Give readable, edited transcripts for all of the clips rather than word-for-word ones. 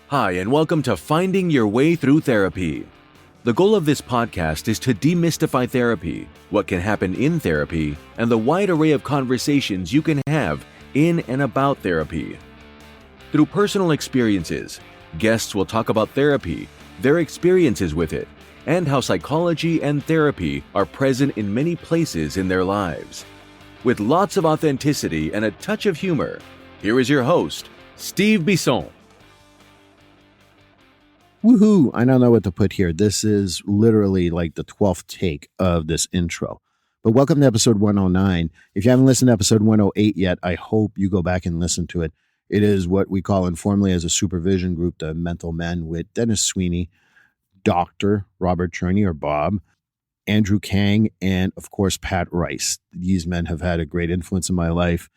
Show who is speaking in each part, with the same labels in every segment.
Speaker 1: Hi, and welcome to Finding Your Way Through Therapy. The goal of this podcast is to demystify therapy, what can happen in therapy, and the wide array of conversations you can have in and about therapy. Through personal experiences, guests will talk about therapy, their experiences with it, and how psychology and therapy are present in many places in their lives. With lots of authenticity and a touch of humor, here is your host, Steve Bisson.
Speaker 2: Woohoo! I don't know what to put here. This is literally like the 12th take of this intro. But welcome to episode 109. If you haven't listened to episode 108 yet, I hope you go back and listen to it. It is what we call informally as a supervision group, the Mental Men, with Dennis Sweeney, Dr. Robert Cherney, or Bob, Andrew Kang, and of course, Pat Rice. These men have had a great influence in my life,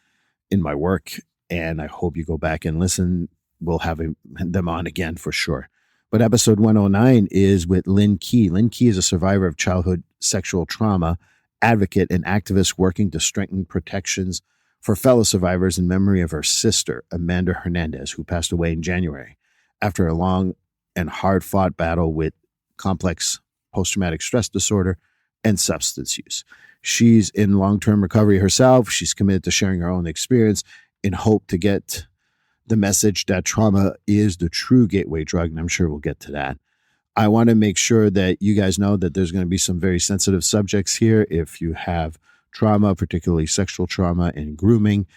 Speaker 2: in my work, and I hope you go back and listen. We'll have them on again for sure. But episode 109 is with Lynn Kee. Lynn Kee is a survivor of childhood sexual trauma, advocate, and activist working to strengthen protections for fellow survivors in memory of her sister, Amanda Hernandez, who passed away in January after a long and hard-fought battle with complex post-traumatic stress disorder and substance use. She's in long-term recovery herself. She's committed to sharing her own experience in hope to get the message that trauma is the true gateway drug, and I'm sure we'll get to that. I want to make sure that you guys know that there's going to be some very sensitive subjects here. If you have trauma, particularly sexual trauma and grooming,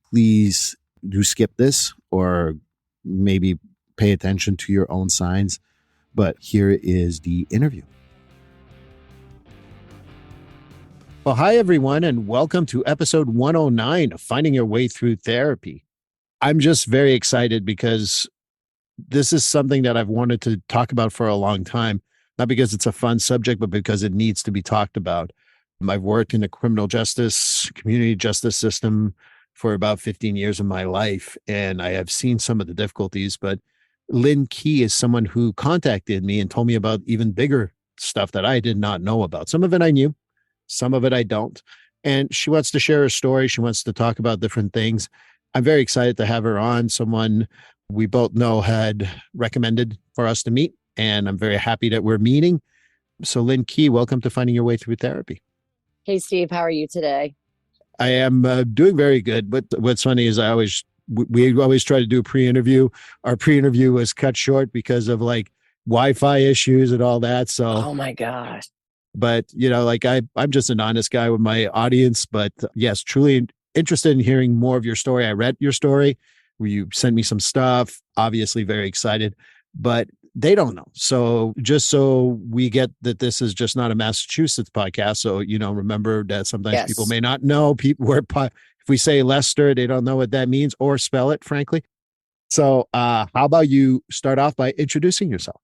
Speaker 2: please do skip this or maybe pay attention to your own signs. But here is the interview. Well, hi, everyone, and welcome to episode 109 of Finding Your Way Through Therapy. I'm just very excited because this is something that I've wanted to talk about for a long time, not because it's a fun subject, but because it needs to be talked about. I've worked in the criminal justice, community justice system for about 15 years of my life, and I have seen some of the difficulties, but Lynn Kee is someone who contacted me and told me about even bigger stuff that I did not know about. Some of it I knew, some of it I don't. And she wants to share her story. She wants to talk about different things. I'm very excited to have her on, someone we both know had recommended for us to meet, and I'm very happy that we're meeting. So Lynn Kee, welcome to Finding Your Way Through Therapy.
Speaker 3: Hey, Steve, how are you today?
Speaker 2: I am doing very good, but what's funny is we always try to do a pre-interview. Our pre-interview was cut short because of like Wi-Fi issues and all that. So,
Speaker 3: oh my gosh.
Speaker 2: But I'm just an honest guy with my audience, but yes, truly interested in hearing more of your story. I read your story where you sent me some stuff, obviously very excited, but they don't know. So just so we get that this is just not a Massachusetts podcast. So, remember that sometimes people may not know if we say Leicester, they don't know what that means or spell it, frankly. So how about you start off by introducing yourself?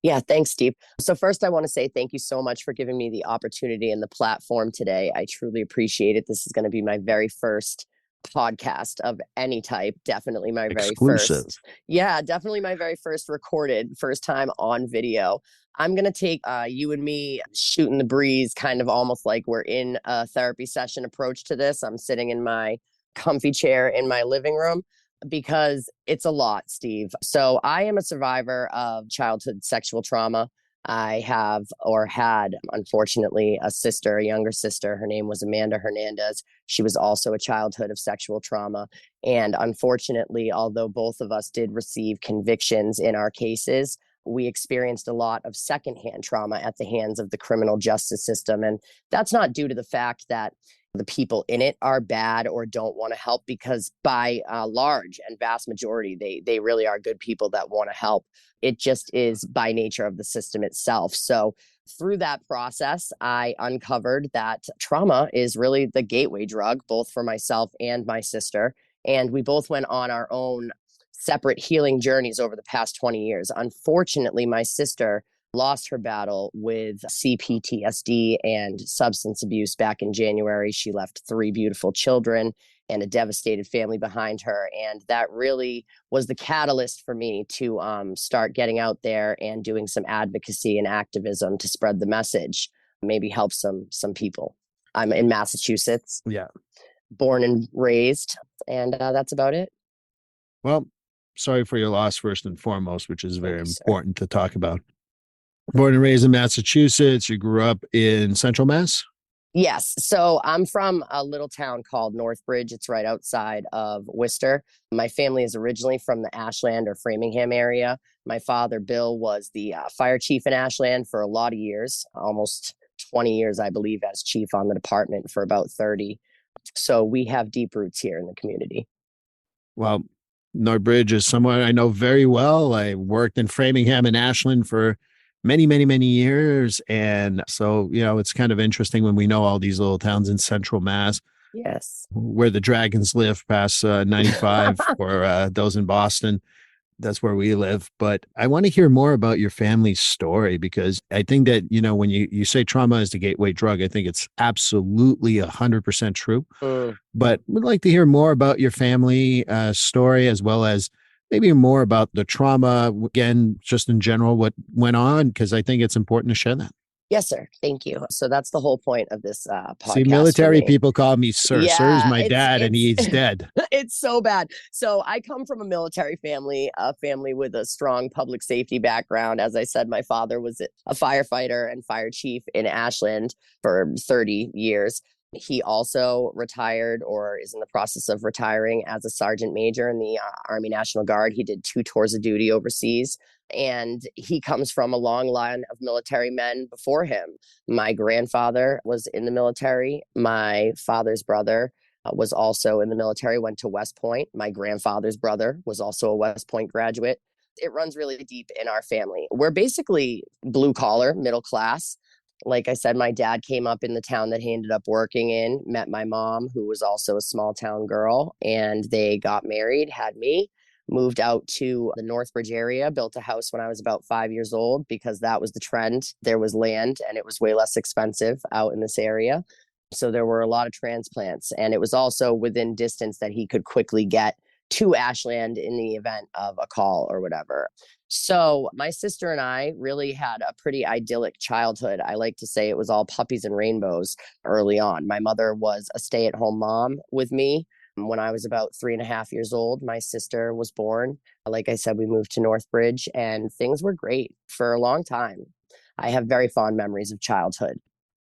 Speaker 3: Yeah, thanks, Steve. So first, I want to say thank you so much for giving me the opportunity and the platform today. I truly appreciate it. This is going to be my very first podcast of any type. Definitely my very first. Yeah, definitely my very first recorded, first time on video. I'm going to take you and me shooting the breeze, kind of almost like we're in a therapy session approach to this. I'm sitting in my comfy chair in my living room, because it's a lot, Steve. So I am a survivor of childhood sexual trauma. I have or had, unfortunately, a younger sister. Her name was Amanda Hernandez. She was also a childhood of sexual trauma. And unfortunately, although both of us did receive convictions in our cases, we experienced a lot of secondhand trauma at the hands of the criminal justice system. And that's not due to the fact that the people in it are bad or don't want to help, because by large and vast majority, they really are good people that want to help. It just is by nature of the system itself. So through that process, I uncovered that trauma is really the gateway drug, both for myself and my sister. And we both went on our own separate healing journeys over the past 20 years. Unfortunately, my sister lost her battle with CPTSD and substance abuse back in January. She left 3 beautiful children and a devastated family behind her. And that really was the catalyst for me to start getting out there and doing some advocacy and activism to spread the message, maybe help some people. I'm in Massachusetts,
Speaker 2: Yeah,
Speaker 3: born and raised, and that's about it.
Speaker 2: Well, sorry for your loss first and foremost, which is very
Speaker 3: Thank you, sir.
Speaker 2: important to talk about. Born and raised in Massachusetts. You grew up in Central Mass?
Speaker 3: Yes. So I'm from a little town called Northbridge. It's right outside of Worcester. My family is originally from the Ashland or Framingham area. My father, Bill, was the fire chief in Ashland for a lot of years, almost 20 years, I believe, as chief on the department for about 30. So we have deep roots here in the community.
Speaker 2: Well, Northbridge is someone I know very well. I worked in Framingham and Ashland for many, many, many years. And so, it's kind of interesting when we know all these little towns in Central Mass
Speaker 3: Yes.
Speaker 2: where the Dragons live past 95 for those in Boston. That's where we live. But I want to hear more about your family's story, because I think that, when you say trauma is the gateway drug, I think it's absolutely 100% true.
Speaker 3: Mm.
Speaker 2: But we'd like to hear more about your family story, as well as maybe more about the trauma, again, just in general, what went on, because I think it's important to share that.
Speaker 3: Yes, sir. Thank you. So that's the whole point of this podcast.
Speaker 2: See,
Speaker 3: For
Speaker 2: military
Speaker 3: me.
Speaker 2: people call me sir. Sir's
Speaker 3: Yeah,
Speaker 2: my dad, and he's dead.
Speaker 3: it's so bad. So I come from a military family, a family with a strong public safety background. As I said, my father was a firefighter and fire chief in Ashland for 30 years. He also retired, or is in the process of retiring, as a sergeant major in the Army National Guard. He did 2 tours of duty overseas. And he comes from a long line of military men before him. My grandfather was in the military. My father's brother was also in the military, went to West Point. My grandfather's brother was also a West Point graduate. It runs really deep in our family. We're basically blue collar, middle class. Like I said, my dad came up in the town that he ended up working in, met my mom, who was also a small town girl, and they got married, had me, moved out to the Northbridge area, built a house when I was about 5 years old, because that was the trend. There was land and it was way less expensive out in this area. So there were a lot of transplants, and it was also within distance that he could quickly get to Ashland in the event of a call or whatever. So my sister and I really had a pretty idyllic childhood. I like to say it was all puppies and rainbows early on. My mother was a stay-at-home mom with me. When I was about 3.5 years old, my sister was born. Like I said, we moved to Northbridge, and things were great for a long time. I have very fond memories of childhood.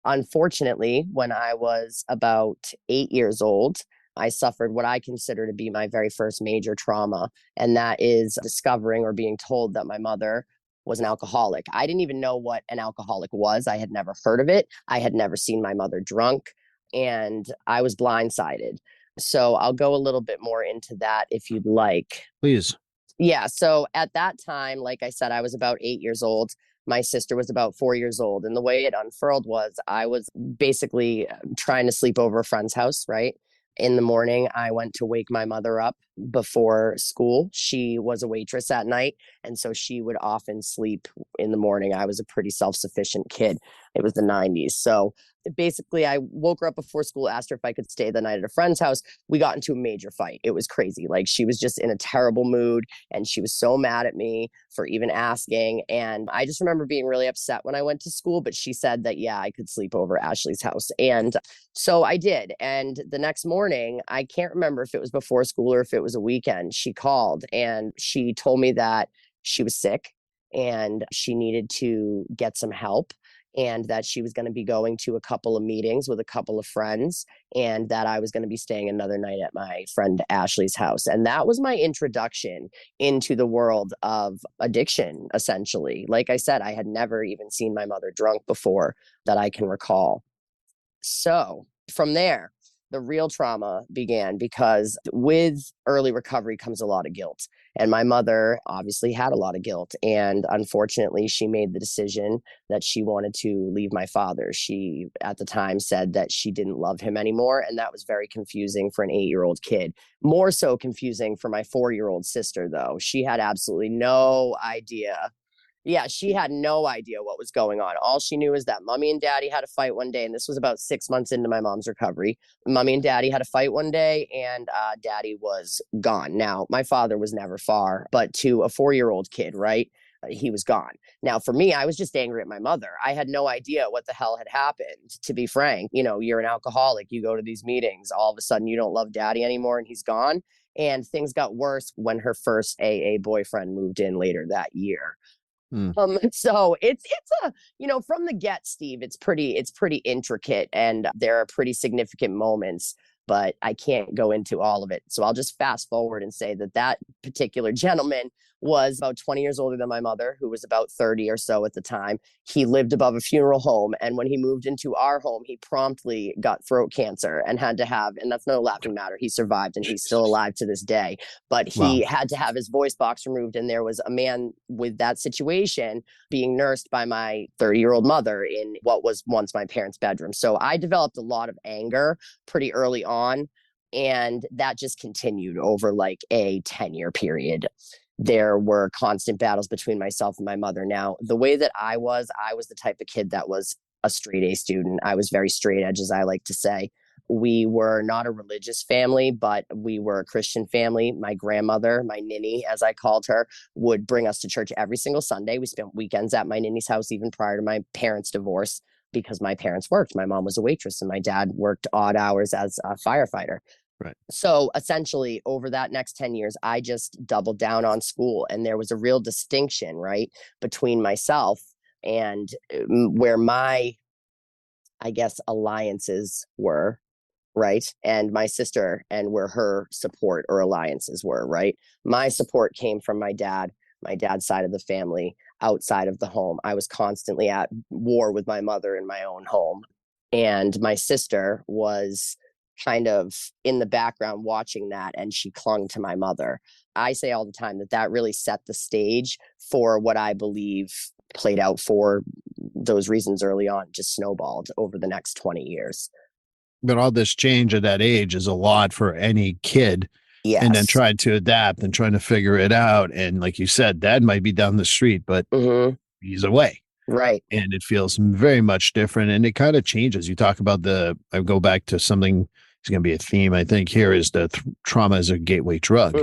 Speaker 3: Unfortunately, when I was about 8 years old, I suffered what I consider to be my very first major trauma, and that is discovering or being told that my mother was an alcoholic. I didn't even know what an alcoholic was. I had never heard of it. I had never seen my mother drunk, and I was blindsided. So I'll go a little bit more into that if you'd like.
Speaker 2: Please.
Speaker 3: Yeah. So at that time, like I said, I was about 8 years old. My sister was about 4 years old. And the way it unfurled was I was basically trying to sleep over a friend's house, right? In the morning, I went to wake my mother up before school. She was a waitress at night, and so she would often sleep in the morning. I was a pretty self-sufficient kid. It was the 90s. So basically, I woke her up before school, asked her if I could stay the night at a friend's house. We got into a major fight. It was crazy. Like, she was just in a terrible mood, and she was so mad at me for even asking. And I just remember being really upset when I went to school, but she said that, yeah, I could sleep over at Ashley's house. And so I did. And the next morning, I can't remember if it was before school or if it was a weekend, she called and she told me that she was sick and she needed to get some help, and that she was going to be going to a couple of meetings with a couple of friends, and that I was going to be staying another night at my friend Ashley's house. And that was my introduction into the world of addiction, essentially. Like I said, I had never even seen my mother drunk before that I can recall. So from there, the real trauma began, because with early recovery comes a lot of guilt. And my mother obviously had a lot of guilt. And unfortunately, she made the decision that she wanted to leave my father. She, at the time, said that she didn't love him anymore. And that was very confusing for an 8-year-old kid. More so confusing for my 4-year-old sister, though. She had absolutely no idea. Yeah, she had no idea what was going on. All she knew is that mommy and daddy had a fight one day, and this was about 6 months into my mom's recovery. Mommy and daddy had a fight one day, and daddy was gone. Now, my father was never far, but to a 4-year-old kid, right? He was gone. Now, for me, I was just angry at my mother. I had no idea what the hell had happened, to be frank. You know, you're an alcoholic. You go to these meetings. All of a sudden, you don't love daddy anymore, and he's gone. And things got worse when her first AA boyfriend moved in later that year. So it's a, from the get, Steve, it's pretty intricate, and there are pretty significant moments, but I can't go into all of it. So I'll just fast forward and say that particular gentleman was about 20 years older than my mother, who was about 30 or so at the time. He lived above a funeral home. And when he moved into our home, he promptly got throat cancer and had to have, and that's no laughing matter. He survived and he's still alive to this day, but he had to have his voice box removed. And there was a man with that situation being nursed by my 30-year-old mother in what was once my parents' bedroom. So I developed a lot of anger pretty early on. And that just continued over like a 10-year period. There were constant battles between myself and my mother. Now, the way that I was the type of kid that was a straight A student. I was very straight edge, as I like to say. We were not a religious family, but we were a Christian family. My grandmother, my ninny, as I called her, would bring us to church every single Sunday. We spent weekends at my ninny's house even prior to my parents' divorce because my parents worked. My mom was a waitress and my dad worked odd hours as a firefighter.
Speaker 2: Right.
Speaker 3: So essentially, over that next 10 years, I just doubled down on school. And there was a real distinction, right, between myself and where my, I guess, alliances were, right, and my sister, and where her support or alliances were, right. My support came from my dad's side of the family, outside of the home. I was constantly at war with my mother in my own home. And my sister was kind of in the background watching that, and she clung to my mother. I say all the time that really set the stage for what I believe played out for those reasons early on, just snowballed over the next 20 years.
Speaker 2: But all this change at that age is a lot for any kid.
Speaker 3: Yes.
Speaker 2: And then trying to adapt and trying to figure it out. And like you said, dad might be down the street, but he's away.
Speaker 3: Right.
Speaker 2: And it feels very much different. And it kind of changes. You talk about I go back to something. It's going to be a theme, I think, here is the trauma as a gateway drug.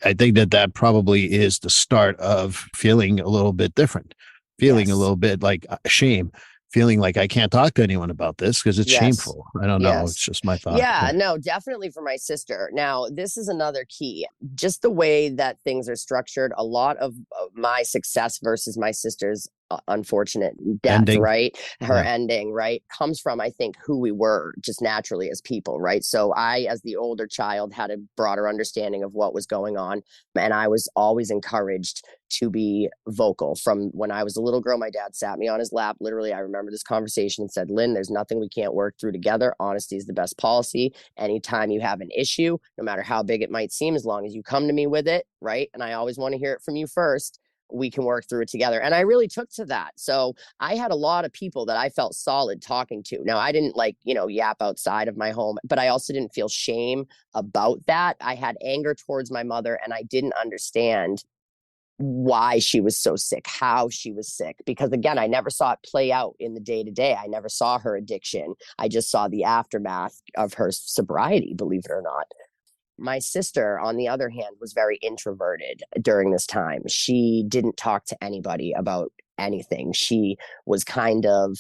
Speaker 2: I think that probably is the start of feeling a little bit different, feeling a little bit like shame, feeling like I can't talk to anyone about this because it's shameful. I don't know. It's just my thought.
Speaker 3: Yeah, no, definitely for my sister. Now, this is another key. Just the way that things are structured, a lot of my success versus my sister's unfortunate death,
Speaker 2: Ending.
Speaker 3: Right? Her ending, right? Comes from, I think, who we were just naturally as people, right? So I, as the older child, had a broader understanding of what was going on. And I was always encouraged to be vocal. From when I was a little girl, my dad sat me on his lap. Literally, I remember this conversation and said, Lynn, there's nothing we can't work through together. Honesty is the best policy. Anytime you have an issue, no matter how big it might seem, as long as you come to me with it, right? And I always want to hear it from you first. We can work through it together. And I really took to that. So I had a lot of people that I felt solid talking to. Now, I didn't yap outside of my home, but I also didn't feel shame about that. I had anger towards my mother, and I didn't understand why she was so sick, how she was sick. Because again, I never saw it play out in the day-to-day. I never saw her addiction. I just saw the aftermath of her sobriety, believe it or not. My sister, on the other hand, was very introverted during this time. She didn't talk to anybody about anything. She was kind of,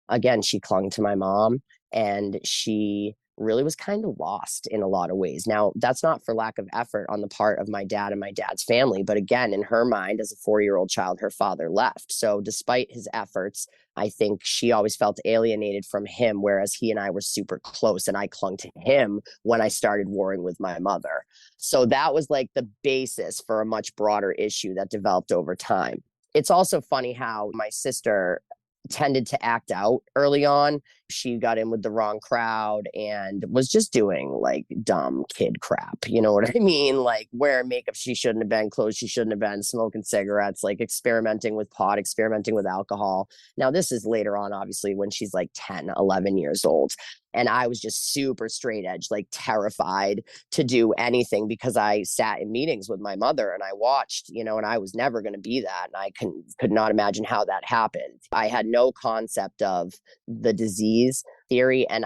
Speaker 3: again, she clung to my mom, and she really was kind of lost in a lot of ways. Now, that's not for lack of effort on the part of my dad and my dad's family. But again, in her mind, as a 4-year-old child, her father left. So despite his efforts, I think she always felt alienated from him, whereas he and I were super close, and I clung to him when I started warring with my mother. So that was like the basis for a much broader issue that developed over time. It's also funny how my sister tended to act out early on. She got in with the wrong crowd and was just doing like dumb kid crap. You know what I mean? Like wearing makeup she shouldn't have been, clothes she shouldn't have been, smoking cigarettes, like experimenting with pot, experimenting with alcohol. Now, this is later on, obviously, when she's like 10, 11 years old. And I was just super straight edge, like terrified to do anything because I sat in meetings with my mother and I watched, and I was never going to be that. And I could not imagine how that happened. I had no concept of the disease theory. And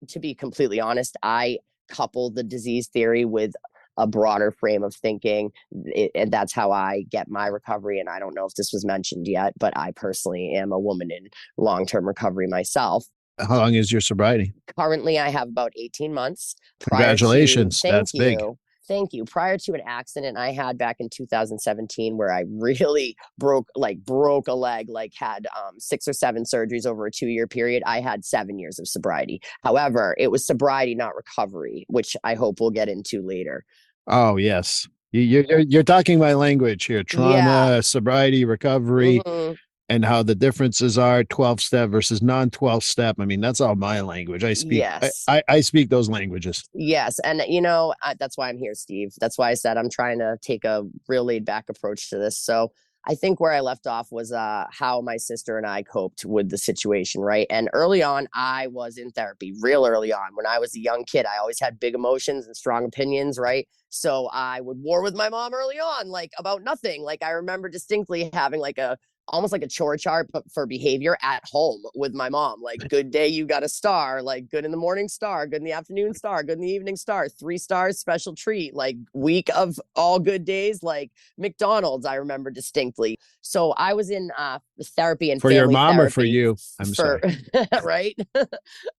Speaker 3: to be completely honest, I coupled the disease theory with a broader frame of thinking. And that's how I get my recovery. And I don't know if this was mentioned yet, but I personally am a woman in long-term recovery myself.
Speaker 2: How long is your sobriety?
Speaker 3: Currently, I have about 18 months.
Speaker 2: Congratulations.
Speaker 3: Thank
Speaker 2: That's
Speaker 3: you.
Speaker 2: big.
Speaker 3: Thank you. Prior to an accident I had back in 2017 where I really broke a leg, like had 6 or 7 surgeries over a 2-year period, I had 7 years of sobriety. However, it was sobriety, not recovery, which I hope we'll get into later.
Speaker 2: Oh, yes. You're talking my language here.
Speaker 3: Yeah.
Speaker 2: Trauma, sobriety, recovery,
Speaker 3: Mhm.
Speaker 2: and how the differences are 12-step versus non-12 step. I mean, that's all my language. I speak
Speaker 3: Yes.
Speaker 2: I speak those languages.
Speaker 3: Yes. And, that's why I'm here, Steve. That's why I said I'm trying to take a real laid back approach to this. So I think where I left off was how my sister and I coped with the situation, right? And early on, I was in therapy real early on. When I was a young kid, I always had big emotions and strong opinions, right? So I would war with my mom early on, like about nothing. Like I remember distinctly having like almost like a chore chart but for behavior at home with my mom. Like, good day, you got a star. Like, good in the morning, star. Good in the afternoon, star. Good in the evening, star. 3 stars, special treat. Like, week of all good days, like McDonald's, I remember distinctly. So I was in therapy and
Speaker 2: For your
Speaker 3: family
Speaker 2: mom or for
Speaker 3: therapy
Speaker 2: you? I'm
Speaker 3: for
Speaker 2: sorry.
Speaker 3: right.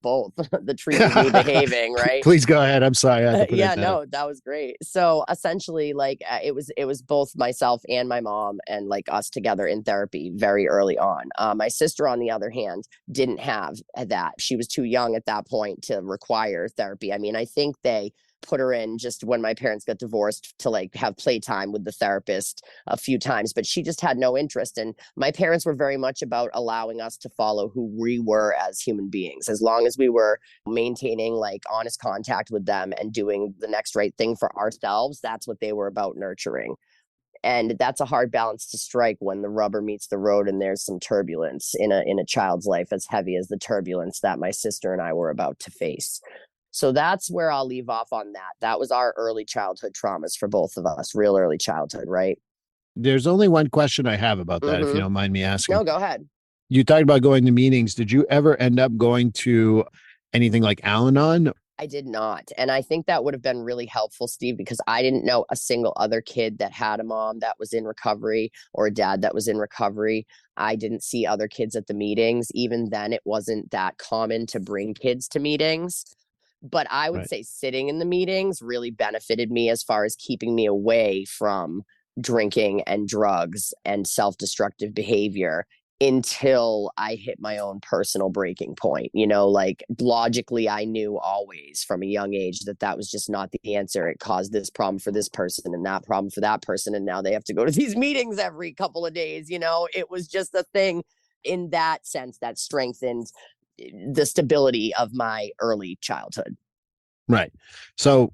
Speaker 3: Both. The treat was me behaving, right?
Speaker 2: Please go ahead. I'm sorry. I had to put
Speaker 3: Yeah,
Speaker 2: it down.
Speaker 3: no, that was great. So essentially, like it was both myself and my mom, and like us together in therapy very early on. My sister, on the other hand, didn't have that. She was too young at that point to require therapy. I mean, I think they put her in just when my parents got divorced to like have playtime with the therapist a few times, but she just had no interest. And my parents were very much about allowing us to follow who we were as human beings, as long as we were maintaining like honest contact with them and doing the next right thing for ourselves. That's what they were about nurturing. And that's a hard balance to strike when the rubber meets the road and there's some turbulence in a child's life as heavy as the turbulence that my sister and I were about to face. So that's where I'll leave off on that. That was our early childhood traumas for both of us, real early childhood, right?
Speaker 2: There's only one question I have about that, if you
Speaker 3: Mm-hmm.
Speaker 2: don't mind me asking.
Speaker 3: No, go ahead.
Speaker 2: You talked about going to meetings. Did you ever end up going to anything like Al-Anon?
Speaker 3: I did not. And I think that would have been really helpful, Steve, because I didn't know a single other kid that had a mom that was in recovery or a dad that was in recovery. I didn't see other kids at the meetings. Even then, it wasn't that common to bring kids to meetings. But I would
Speaker 2: Right.
Speaker 3: say sitting in the meetings really benefited me as far as keeping me away from drinking and drugs and self destructive behavior until I hit my own personal breaking point. Like logically, I knew always from a young age that that was just not the answer. It caused this problem for this person and that problem for that person. And now they have to go to these meetings every couple of days. It was just a thing in that sense that strengthened the stability of my early childhood.
Speaker 2: Right. So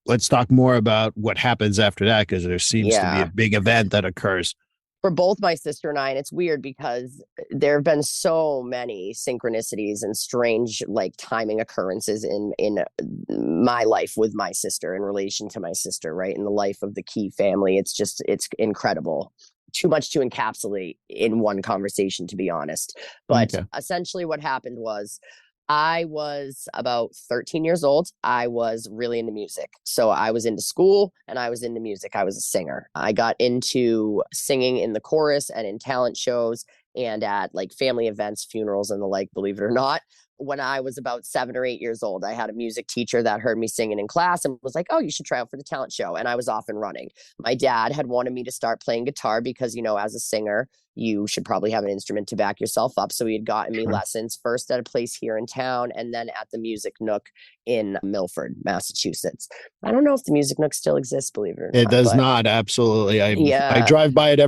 Speaker 2: let's talk more about what happens after that, because there seems to be a
Speaker 3: Yeah.
Speaker 2: big event that occurs.
Speaker 3: For both my sister and I, and it's weird because there have been so many synchronicities and strange like timing occurrences in my life with my sister in relation to my sister, right? In the life of the Kee family. It's incredible. Too much to encapsulate in one conversation, to be honest. But
Speaker 2: Okay.
Speaker 3: essentially what happened was I was about 13 years old. I was really into music. So I was into school and I was into music. I was a singer. I got into singing in the chorus and in talent shows and at like family events, funerals, and the like, believe it or not. When I was about 7 or 8 years old, I had a music teacher that heard me singing in class and was like, "Oh, you should try out for the talent show." And I was off and running. My dad had wanted me to start playing guitar because, as a singer, you should probably have an instrument to back yourself up. So he had gotten me
Speaker 2: Sure.
Speaker 3: lessons first at a place here in town and then at the Music Nook in Milford, Massachusetts. I don't know if the Music Nook still exists, believe it or
Speaker 2: It
Speaker 3: not,
Speaker 2: does
Speaker 3: but
Speaker 2: not. Absolutely. I
Speaker 3: yeah.
Speaker 2: drive by it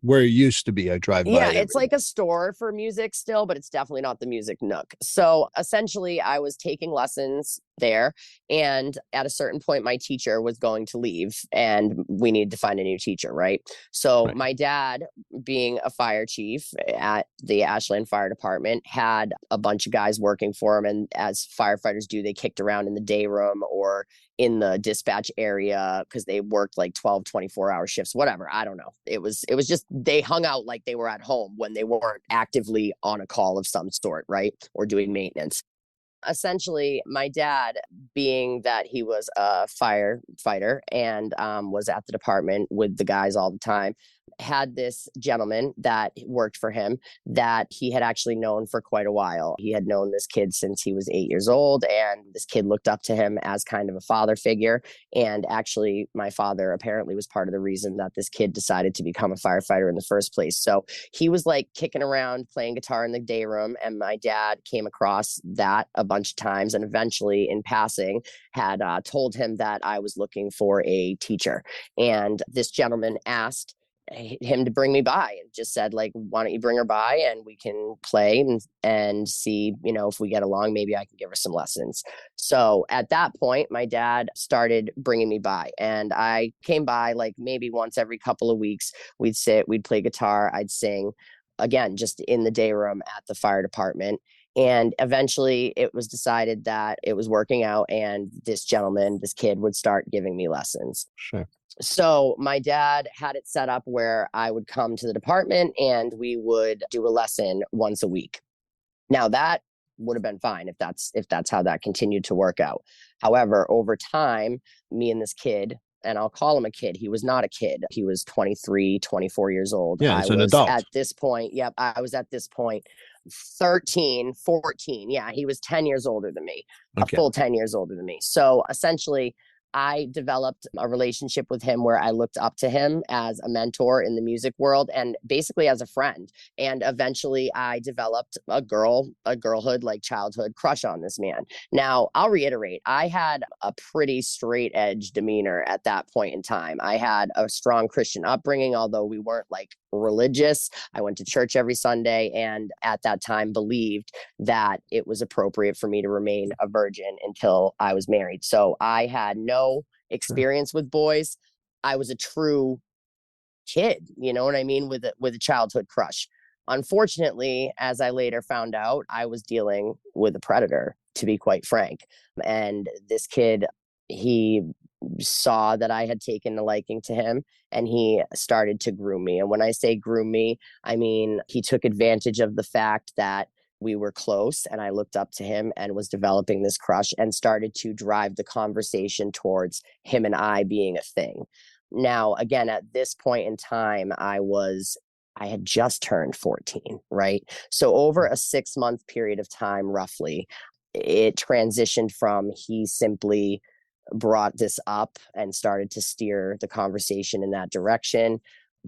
Speaker 2: where it used to be. I drive by
Speaker 3: Yeah,
Speaker 2: it
Speaker 3: it's
Speaker 2: every
Speaker 3: like a store for music still, but it's definitely not the Music Nook. So essentially, I was taking lessons there. And at a certain point, my teacher was going to leave and we needed to find a new teacher, right? So
Speaker 2: Right.
Speaker 3: my dad, being a fire chief at the Ashland Fire Department, had a bunch of guys working for him. And as firefighters do, they kicked around in the day room or in the dispatch area because they worked like 12, 24-hour shifts, whatever. I don't know. It was just they hung out like they were at home when they weren't actively on a call of some sort, right? Or doing maintenance. Essentially, my dad, being that he was a firefighter and was at the department with the guys all the time, had this gentleman that worked for him that he had actually known for quite a while. He had known this kid since he was 8 years old, and this kid looked up to him as kind of a father figure. And actually, my father apparently was part of the reason that this kid decided to become a firefighter in the first place. So he was like kicking around, playing guitar in the day room, and my dad came across that a bunch of times, and eventually, in passing, had told him that I was looking for a teacher. And this gentleman asked him to bring me by and just said, like, why don't you bring her by and we can play and see, if we get along, maybe I can give her some lessons. So at that point, my dad started bringing me by, and I came by like maybe once every couple of weeks. We'd sit, we'd play guitar, I'd sing, again, just in the day room at the fire department. And eventually it was decided that it was working out, and this kid would start giving me lessons.
Speaker 2: Sure.
Speaker 3: So my dad had it set up where I would come to the department and we would do a lesson once a week. Now that would have been fine if that's how that continued to work out. However, over time, me and this kid, and I'll call him a kid. He was not a kid. He was 23, 24 years old.
Speaker 2: Yeah, he's an adult.
Speaker 3: At this point, I was at this point 13, 14. Yeah, he was 10 years older than me,
Speaker 2: Okay.
Speaker 3: a full 10 years older than me. So essentially, I developed a relationship with him where I looked up to him as a mentor in the music world and basically as a friend. And eventually I developed a girlhood, like childhood crush on this man. Now, I'll reiterate, I had a pretty straight edge demeanor at that point in time. I had a strong Christian upbringing, although we weren't like religious. I went to church every Sunday, and at that time believed that it was appropriate for me to remain a virgin until I was married. So I had no experience with boys. I was a true kid, you know what I mean, with a childhood crush. Unfortunately, as I later found out, I was dealing with a predator, to be quite frank. And this kid, he saw that I had taken a liking to him, and he started to groom me. And when I say groom me, I mean he took advantage of the fact that we were close and I looked up to him and was developing this crush, and started to drive the conversation towards him and I being a thing. Now, again, at this point in time, I had just turned 14, right? So over a 6-month period of time, roughly, it transitioned from he simply brought this up and started to steer the conversation in that direction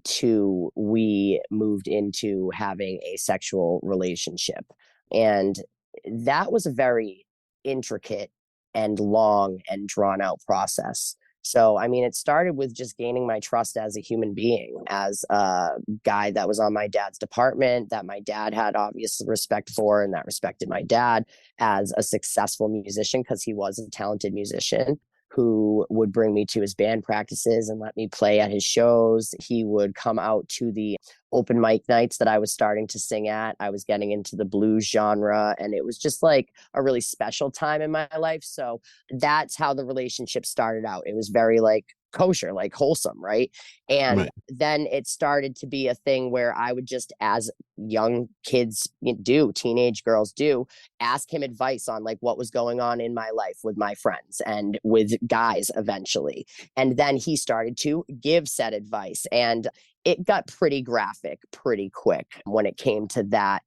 Speaker 3: to we moved into having a sexual relationship. And that was a very intricate and long and drawn out process. So, I mean, it started with just gaining my trust as a human being, as a guy that was on my dad's department, that my dad had obvious respect for, and that respected my dad, as a successful musician, because he was a talented musician who would bring me to his band practices and let me play at his shows. He would come out to the open mic nights that I was starting to sing at. I was getting into the blues genre, and it was just like a really special time in my life. So that's how the relationship started out. It was very like kosher, like wholesome, right? And
Speaker 2: Right.
Speaker 3: then it started to be a thing where I would just, as young kids do, teenage girls do, ask him advice on like what was going on in my life with my friends and with guys eventually. And then he started to give said advice, and it got pretty graphic pretty quick when it came to that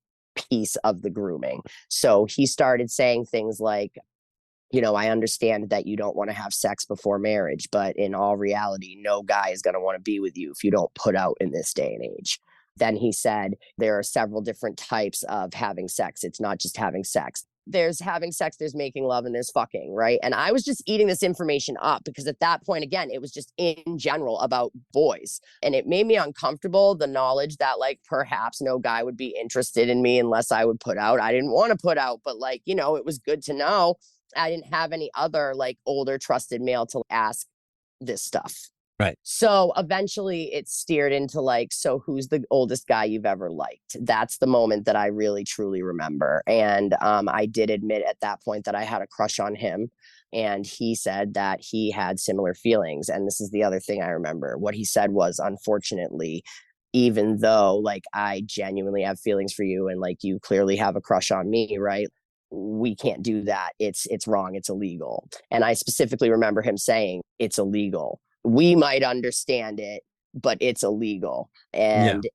Speaker 3: piece of the grooming. So he started saying things like, I understand that you don't want to have sex before marriage, but in all reality, no guy is going to want to be with you if you don't put out in this day and age. Then he said there are several different types of having sex. It's not just having sex. There's having sex, there's making love, and there's fucking, right? And I was just eating this information up because at that point, again, it was just in general about boys. And it made me uncomfortable, the knowledge that like perhaps no guy would be interested in me unless I would put out. I didn't want to put out, but like, it was good to know. I didn't have any other like older trusted male to ask this stuff.
Speaker 2: Right.
Speaker 3: So eventually it steered into like, so who's the oldest guy you've ever liked? That's the moment that I really truly remember. And I did admit at that point that I had a crush on him. And he said that he had similar feelings. And this is the other thing I remember. What he said was, unfortunately, even though like I genuinely have feelings for you and like you clearly have a crush on me, right? We can't do that. It's wrong. It's illegal. And I specifically remember him saying it's illegal. We might understand it, but it's illegal.
Speaker 2: Yeah.
Speaker 3: And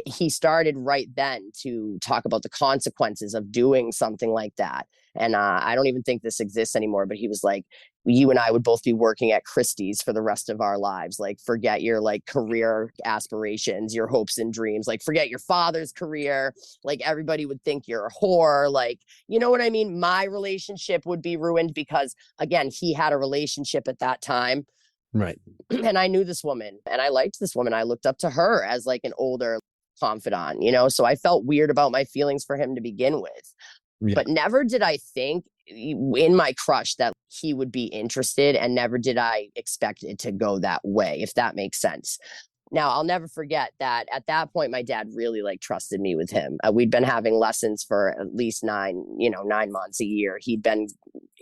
Speaker 3: he started right then to talk about the consequences of doing something like that. And I don't even think this exists anymore, but he was like, you and I would both be working at Christie's for the rest of our lives. Like, forget your like career aspirations, your hopes and dreams. Like, forget your father's career. Like, everybody would think you're a whore. Like, you know what I mean? My relationship would be ruined because, again, he had a relationship at that time.
Speaker 2: Right.
Speaker 3: And I knew this woman and I liked this woman. I looked up to her as like an older confidant, so I felt weird about my feelings for him to begin with.
Speaker 2: Yeah.
Speaker 3: But never did I think in my crush that he would be interested, and never did I expect it to go that way, if that makes sense. Now, I'll never forget that at that point, my dad really like trusted me with him. We'd been having lessons for at least 9 months, a year. He'd been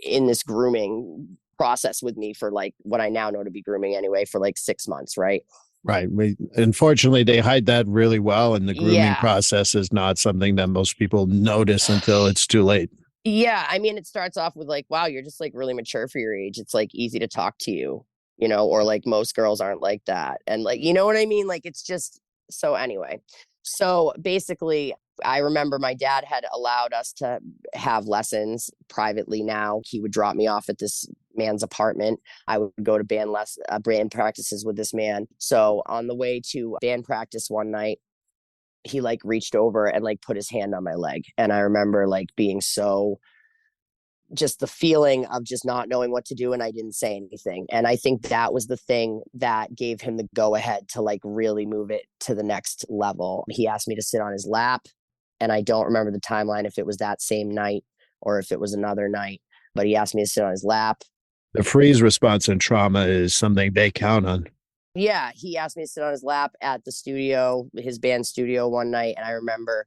Speaker 3: in this grooming process with me for like what I now know to be grooming anyway, for like 6 months, right?
Speaker 2: Right. Unfortunately, they hide that really well, and the grooming
Speaker 3: Yeah.
Speaker 2: process is not something that most people notice until it's too late.
Speaker 3: Yeah. I mean, it starts off with like, wow, you're just like really mature for your age. It's like easy to talk to you, or like most girls aren't like that. And like, you know what I mean? Like, it's just so anyway. So basically, I remember my dad had allowed us to have lessons privately. Now he would drop me off at this man's apartment. I would go to band practices with this man. So on the way to band practice one night, he like reached over and like put his hand on my leg. And I remember like being so, just the feeling of just not knowing what to do, and I didn't say anything. And I think that was the thing that gave him the go ahead to like really move it to the next level. He asked me to sit on his lap, and I don't remember the timeline, if it was that same night or if it was another night, but he asked me to sit on his lap.
Speaker 2: The freeze response in trauma is something they count on.
Speaker 3: Yeah, he asked me to sit on his lap at the studio, his band studio, one night. And I remember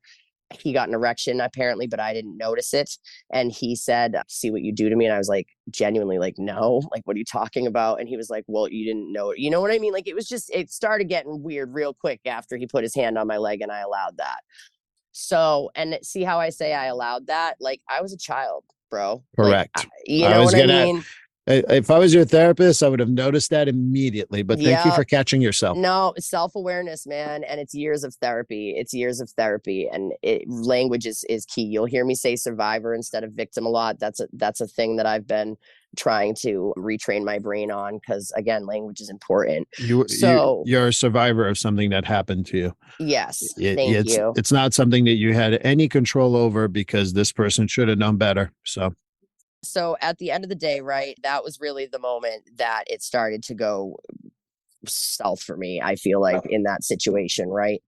Speaker 3: he got an erection apparently, but I didn't notice it. And he said, see what you do to me. And I was like, genuinely like, no, like, what are you talking about? And he was like, well, you didn't know it. You know what I mean? Like, it started getting weird real quick after he put his hand on my leg and I allowed that. So, and see how I say I allowed that? Like, I was a child, bro.
Speaker 2: Correct.
Speaker 3: Like, you
Speaker 2: I
Speaker 3: know
Speaker 2: was
Speaker 3: what I
Speaker 2: gonna.
Speaker 3: mean?
Speaker 2: If I was your therapist, I would have noticed that immediately. But thank you
Speaker 3: Yeah.
Speaker 2: for catching yourself.
Speaker 3: No, self-awareness, man. And it's years of therapy. And language is key. You'll hear me say survivor instead of victim a lot. That's a thing that I've been trying to retrain my brain on, because again, language is important.
Speaker 2: You're a survivor of something that happened to you.
Speaker 3: Yes, thank you.
Speaker 2: It's not something that you had any control over, because this person should have known better.
Speaker 3: So at the end of the day, right, that was really the moment that it started to go south for me, I feel like, in that situation, right?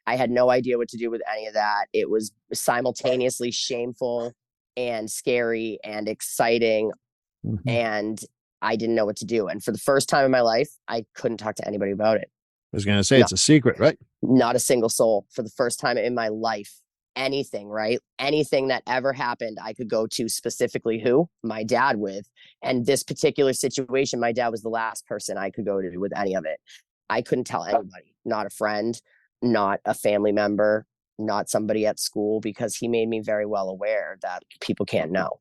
Speaker 3: I had no idea what to do with any of that. It was simultaneously shameful and scary and exciting.
Speaker 2: Mm-hmm.
Speaker 3: And I didn't know what to do. And for the first time in my life, I couldn't talk to anybody about it.
Speaker 2: I was going to say, it's a secret, right?
Speaker 3: Not a single soul. For the first time in my life. Anything, right? Anything that ever happened, I could go to specifically who? My dad with. And this particular situation, my dad was the last person I could go to with any of it. I couldn't tell anybody, not a friend, not a family member, not somebody at school, because he made me very well aware that people can't know.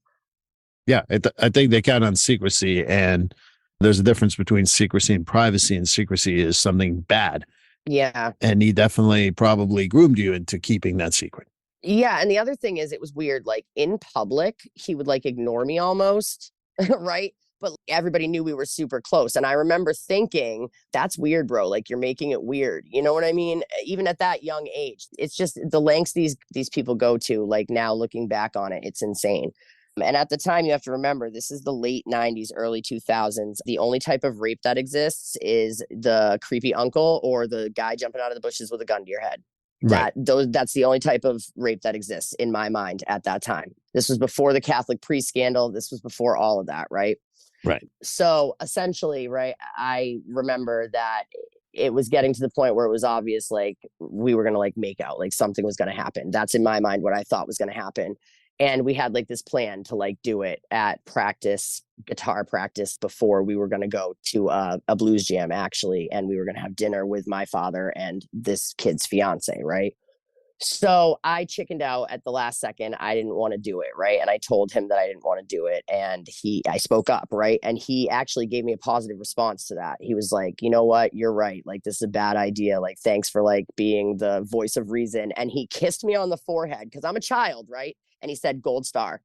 Speaker 2: Yeah, I think they count on secrecy, and there's a difference between secrecy and privacy, and secrecy is something bad.
Speaker 3: Yeah.
Speaker 2: And he definitely probably groomed you into keeping that secret.
Speaker 3: Yeah. And the other thing is, it was weird. Like, in public, he would like ignore me almost, right? But everybody knew we were super close. And I remember thinking, that's weird, bro. Like, you're making it weird. You know what I mean? Even at that young age, it's just the lengths these people go to. Like, now looking back on it, it's insane. And at the time, you have to remember, this is the late 90s, early 2000s. The only type of rape that exists is the creepy uncle or the guy jumping out of the bushes with a gun to your head.
Speaker 2: Right.
Speaker 3: That's the only type of rape that exists in my mind at that time. This was before the Catholic priest scandal. This was before all of that, right?
Speaker 2: Right.
Speaker 3: So essentially, right, I remember that it was getting to the point where it was obvious, like, we were going to like make out, like something was going to happen. That's in my mind what I thought was going to happen. And we had like this plan to like do it at guitar practice, before we were going to go to a blues jam, actually. And we were going to have dinner with my father and this kid's fiance, right? So I chickened out at the last second. I didn't want to do it, right? And I told him that I didn't want to do it. And I spoke up, right? And he actually gave me a positive response to that. He was like, you know what? You're right. Like, this is a bad idea. Like, thanks for like being the voice of reason. And he kissed me on the forehead because I'm a child, right? And he said, gold star.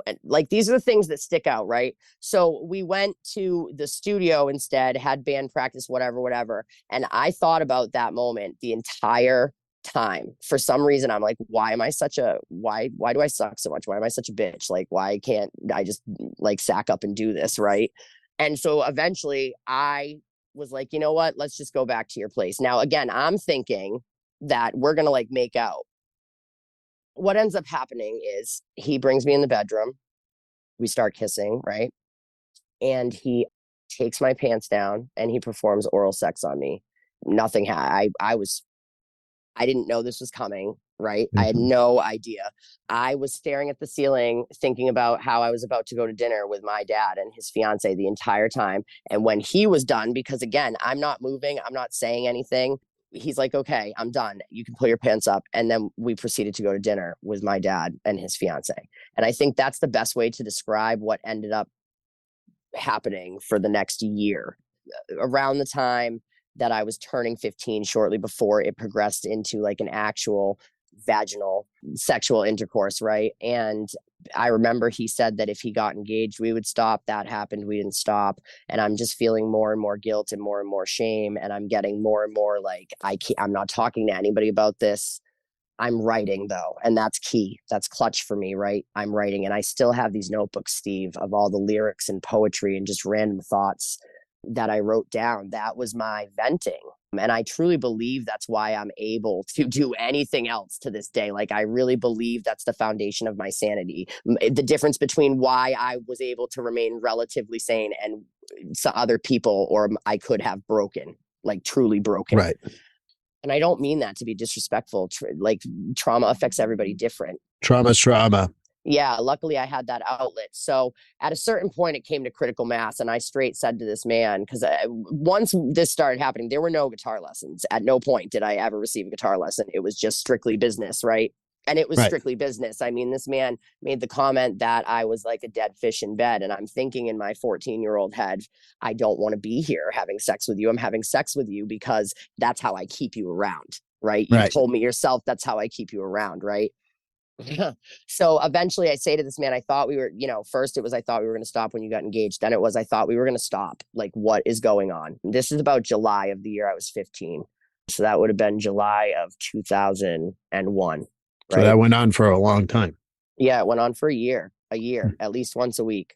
Speaker 3: And like, these are the things that stick out, right? So we went to the studio instead, had band practice, whatever. And I thought about that moment the entire time. For some reason, I'm like, why do I suck so much? Why am I such a bitch? Like, why can't I just like sack up and do this, right? And so eventually I was like, you know what? Let's just go back to your place. Now, again, I'm thinking that we're going to like make out. What ends up happening is he brings me in the bedroom. We start kissing, right? And he takes my pants down and he performs oral sex on me. Nothing. I didn't know this was coming, right? I had no idea. I was staring at the ceiling, thinking about how I was about to go to dinner with my dad and his fiance the entire time. And when he was done, because again, I'm not moving, I'm not saying anything. He's like, okay, I'm done. You can pull your pants up. And then we proceeded to go to dinner with my dad and his fiance. And I think that's the best way to describe what ended up happening for the next year. Around the time that I was turning 15, shortly before it progressed into like an actual vaginal sexual intercourse, right? And I remember he said that if he got engaged, we would stop. That happened. We didn't stop. And I'm just feeling more and more guilt and more shame. And I'm getting more and more like, I'm not talking to anybody about this. I'm writing though, and that's key. That's clutch for me, right? I'm writing, and I still have these notebooks, Steve, of all the lyrics and poetry and just random thoughts that I wrote down. That was my venting. And I truly believe that's why I'm able to do anything else to this day. Like, I really believe that's the foundation of my sanity. The difference between why I was able to remain relatively sane and some other people, or I could have broken, like truly broken.
Speaker 2: Right.
Speaker 3: And I don't mean that to be disrespectful. Like, trauma affects everybody different.
Speaker 2: Trauma's trauma.
Speaker 3: Yeah, luckily I had that outlet. So at a certain point, it came to critical mass, and I straight said to this man, because once this started happening, there were no guitar lessons. At no point did I ever receive a guitar lesson. It was just strictly business, right? And it was
Speaker 2: Right.
Speaker 3: strictly business. I mean, this man made the comment that I was like a dead fish in bed. And I'm thinking in my 14-year-old head, I don't want to be here having sex with you. I'm having sex with you because that's how I keep you around, right? You
Speaker 2: Right.
Speaker 3: told me yourself that's how I keep you around, right? So eventually I say to this man, I thought we were, first it was, I thought we were going to stop when you got engaged. Then it was, I thought we were going to stop. Like, what is going on? This is about July of the year I was 15. So that would have been July of 2001. Right?
Speaker 2: So that went on for a long time.
Speaker 3: Yeah, it went on for a year, at least once a week.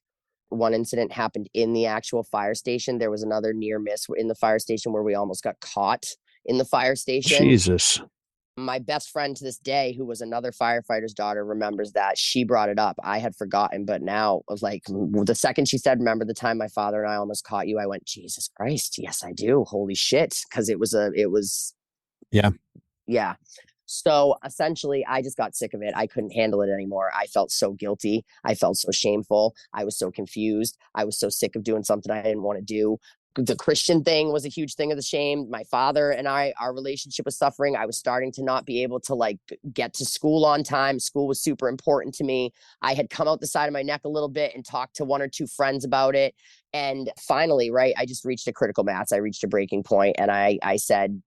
Speaker 3: One incident happened in the actual fire station. There was another near miss in the fire station where we almost got caught in the fire station.
Speaker 2: Jesus.
Speaker 3: My best friend to this day, who was another firefighter's daughter, remembers that. She brought it up. I had forgotten, but now, like, the second she said, remember the time my father and I almost caught you? I went, Jesus Christ. Yes, I do. Holy shit. Because it was.
Speaker 2: Yeah.
Speaker 3: Yeah. So essentially, I just got sick of it. I couldn't handle it anymore. I felt so guilty. I felt so shameful. I was so confused. I was so sick of doing something I didn't want to do. The Christian thing was a huge thing of the shame. My father and our relationship was suffering. I was starting to not be able to like get to school on time. School was super important to me. I had come out the side of my neck a little bit and talked to one or two friends about it. And finally, right, I just reached a critical mass. I reached a breaking point, and I said,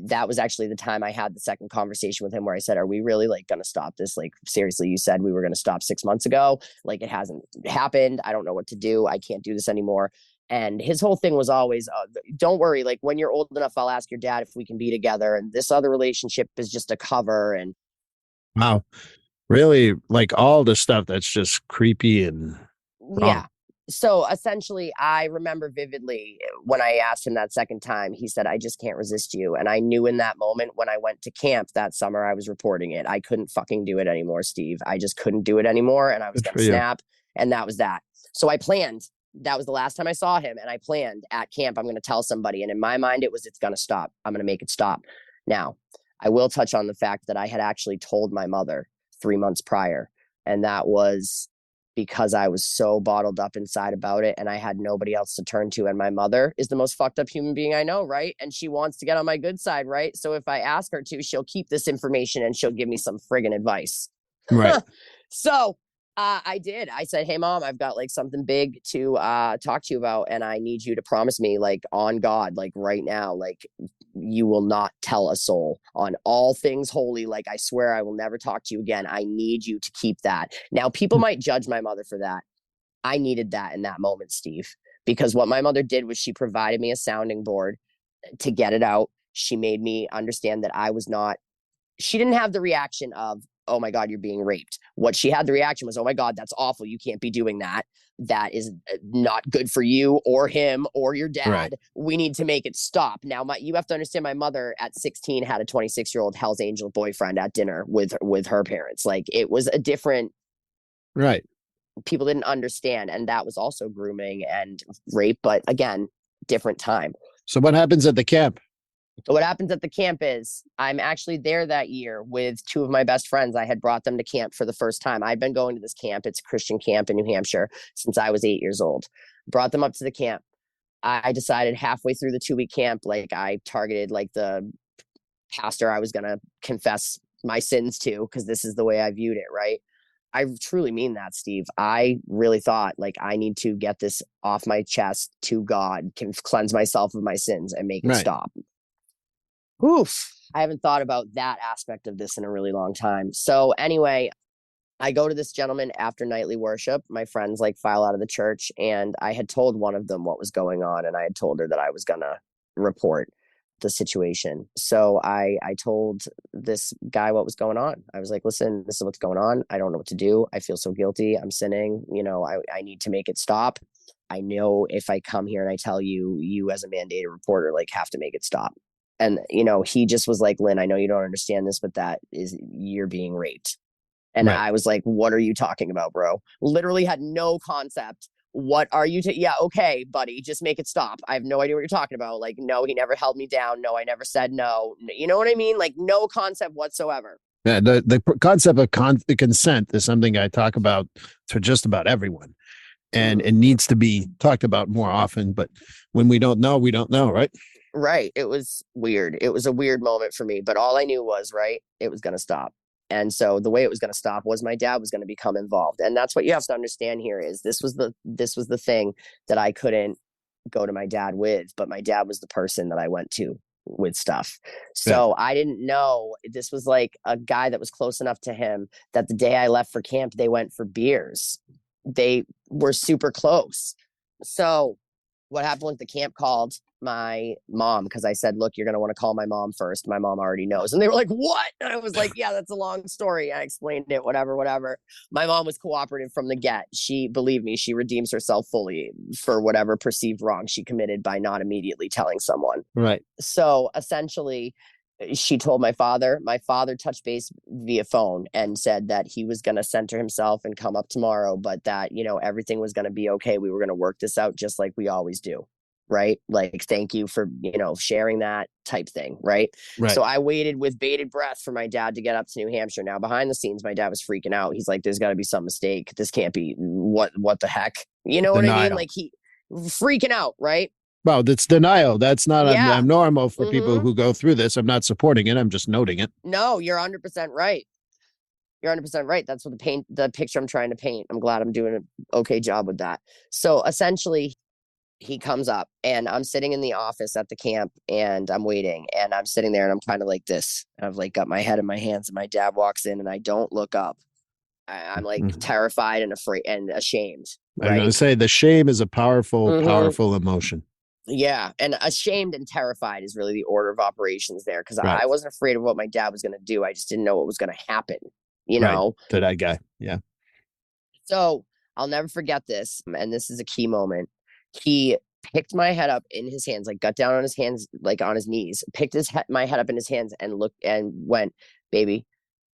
Speaker 3: that was actually the time I had the second conversation with him where I said, are we really like going to stop this? Like, seriously, you said we were going to stop 6 months ago. Like, it hasn't happened. I don't know what to do. I can't do this anymore. And his whole thing was always, don't worry. Like, when you're old enough, I'll ask your dad if we can be together. And this other relationship is just a cover. And
Speaker 2: wow, really, like all the stuff that's just creepy and wrong.
Speaker 3: Yeah. So essentially, I remember vividly when I asked him that second time, he said, I just can't resist you. And I knew in that moment when I went to camp that summer, I was reporting it. I couldn't fucking do it anymore, Steve. I just couldn't do it anymore. And I was going to snap. And that was that. So I planned. That was the last time I saw him. And I planned at camp, I'm going to tell somebody. And in my mind, it was, it's going to stop. I'm going to make it stop. Now, I will touch on the fact that I had actually told my mother 3 months prior. And that was because I was so bottled up inside about it and I had nobody else to turn to. And my mother is the most fucked up human being I know, right? And she wants to get on my good side, right? So if I ask her to, she'll keep this information and she'll give me some friggin' advice.
Speaker 2: Right.
Speaker 3: So I did. I said, hey, Mom, I've got like something big to talk to you about. And I need you to promise me, like, on God, like right now, like you will not tell a soul on all things holy. Like, I swear I will never talk to you again. I need you to keep that. Now, people might judge my mother for that. I needed that in that moment, Steve, because what my mother did was she provided me a sounding board to get it out. She made me understand that I was not, she didn't have the reaction of, oh my God, you're being raped. What she had the reaction was, oh my God, that's awful. You can't be doing that. That is not good for you or him or your dad.
Speaker 2: Right.
Speaker 3: We need to make it stop. Now, you have to understand, my mother at 16 had a 26-year-old Hell's Angel boyfriend at dinner with her parents. Like, it was a different,
Speaker 2: Right.
Speaker 3: people didn't understand. And that was also grooming and rape, but again, different time.
Speaker 2: So what happens at the camp?
Speaker 3: What happens at the camp is I'm actually there that year with two of my best friends. I had brought them to camp for the first time. I'd been going to this camp. It's a Christian camp in New Hampshire since I was 8 years old. Brought them up to the camp. I decided halfway through the 2-week camp, like, I targeted like the pastor I was going to confess my sins to, because this is the way I viewed it, right? I truly mean that, Steve. I really thought, like, I need to get this off my chest to God, can cleanse myself of my sins and make it
Speaker 2: Right.
Speaker 3: stop. Oof. I haven't thought about that aspect of this in a really long time. So anyway, I go to this gentleman after nightly worship. My friends like file out of the church, and I had told one of them what was going on, and I had told her that I was going to report the situation. So I told this guy what was going on. I was like, listen, this is what's going on. I don't know what to do. I feel so guilty. I'm sinning. You know, I need to make it stop. I know if I come here and I tell you, you as a mandated reporter, like, have to make it stop. And, you know, he just was like, Lynn, I know you don't understand this, but that is, you're being raped. And
Speaker 2: Right.
Speaker 3: I was like, what are you talking about, bro? Literally had no concept. What are you? Yeah, okay, buddy, just make it stop. I have no idea what you're talking about. Like, no, he never held me down. No, I never said no. You know what I mean? Like, no concept whatsoever.
Speaker 2: Yeah, the concept of consent is something I talk about to just about everyone. And it needs to be talked about more often. But when we don't know, right?
Speaker 3: Right. It was weird. It was a weird moment for me, but all I knew was, right, it was going to stop. And so the way it was going to stop was my dad was going to become involved. And that's what you have to understand here is this was the thing that I couldn't go to my dad with, but my dad was the person that I went to with stuff. So I didn't know, this was like a guy that was close enough to him that the day I left for camp, they went for beers. They were super close. So what happened was the camp called my mom, because I said, look, you're going to want to call my mom first. My mom already knows. And they were like, what? And I was like, yeah, that's a long story. I explained it, whatever. My mom was cooperative from the get. She, believe me, she redeems herself fully for whatever perceived wrong she committed by not immediately telling someone.
Speaker 2: Right.
Speaker 3: So essentially, she told my father. My father touched base via phone and said that he was going to center himself and come up tomorrow, but that, you know, everything was going to be okay. We were going to work this out just like we always do. Right. Like, thank you for, you know, sharing that type thing. Right. So I waited with bated breath for my dad to get up to New Hampshire. Now, behind the scenes, my dad was freaking out. He's like, there's got to be some mistake. This can't be what the heck? You know what I mean? Like, he freaking out. Right.
Speaker 2: Well, that's denial. That's not abnormal for people
Speaker 3: Mhm.
Speaker 2: who go through this. I'm not supporting it. I'm just noting it.
Speaker 3: No, you're 100% right. You're 100% right. That's what the picture I'm trying to paint. I'm glad I'm doing an okay job with that. So essentially, he comes up and I'm sitting in the office at the camp and I'm waiting and I'm sitting there and I'm kind of like this. I've like got my head in my hands and my dad walks in and I don't look up. I'm like terrified and afraid and ashamed.
Speaker 2: I'm going to say the shame is a powerful,
Speaker 3: Mhm.
Speaker 2: powerful emotion.
Speaker 3: Yeah. And ashamed and terrified is really the order of operations there, because
Speaker 2: Right.
Speaker 3: I wasn't afraid of what my dad was going to do. I just didn't know what was going to happen, you know?
Speaker 2: To that guy. Yeah.
Speaker 3: So I'll never forget this. And this is a key moment. He picked my head up in his hands, like got down on his hands, like on his knees, picked my head up in his hands and looked and went, baby,